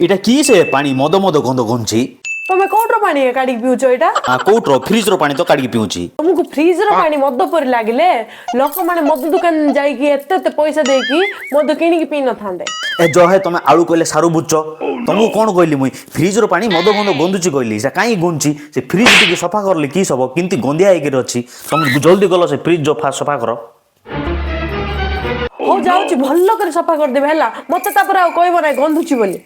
এটা কি সে পানি মদ মদ গন্ধ গন্ধছি তুমি কোটর পানি কাড়িକି ପିଉଛ ଏଇଟା କୋଉଠର ଫ୍ରିଜର ପାଣି ତ କାଢିକି ପିଉଛି ତମକୁ ଫ୍ରିଜର ପାଣି ମଦ ପରି ଲାଗିଲେ ଲୋକମାନେ ମଦ ଦୋକାନ ଯାଇକି ଏତେ ଏତେ ପଇସା ଦେଇକି ମଦ କିଣିକି ପିଇ ନଥାନ୍ତେ ଏ ଜହେ ତମେ ଆଳୁ କହିଲେ ସାରୁ ବୁଝଛ ତମକୁ କଣ କହିଲି ମୁଇଁ ଫ୍ରିଜର ପାଣି ମଦ ଗନ୍ଧ ଗନ୍ଧୁଛି କହିଲି ସେ କାହିଁ ଗୁଞ୍ଛି ସେ ଫ୍ରିଜ ଟିକେ ସଫା କରଲେ କି ସବ କେମିତି ଗନ୍ଧିଆ ହେଇକିରି ଅଛି ତମେ ଜଲ୍ଦି ଗଲ ସେ ଫ୍ରିଜ ସଫା କର ହଉ ଯାଉଛି ଭଲ କରି ସଫା କରିଦେବେ ହେଲା ମତେ ତାପରେ ଆଉ କହିବ ନାହିଁ ଗନ୍ଧୁଛି ବୋଲି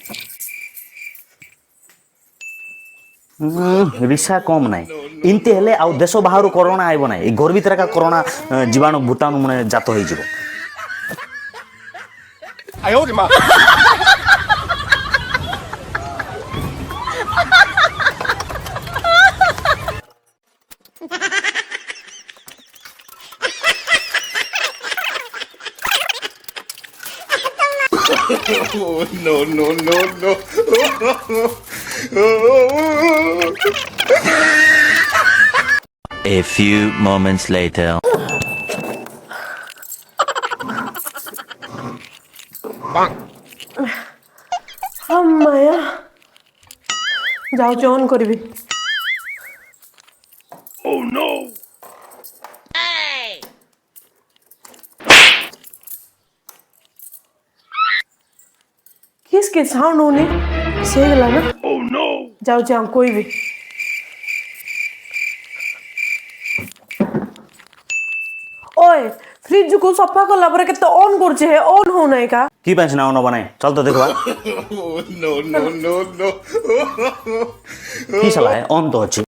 ରିସା କମ ନାହିଁ ଏମିତି ହେଲେ ଆଉ ଦେଶ ବାହାରୁ କରୋନା ଆଇବ ନାହିଁ ଏଇ ଘର ଭିତରେ ଏକା କରୋନା ଜୀବାଣୁ ଭୂତାଣୁ ମାନେ ଜାତ ହେଇଯିବ Oh, no, no, no, no. A few moments later. अम्माया जाऊँ ऑन करी Oh, no. किस के साउंड होने से गला ना Oh, no. जाऊँ कोई भी ओए फ्रिज को सफा कला पर केते ऑन करछे है ऑन हो नाही का की पैंस ना न बनाए चल तो देखवा Oh, no, no, no, no. की सला है ऑन तो अच्छी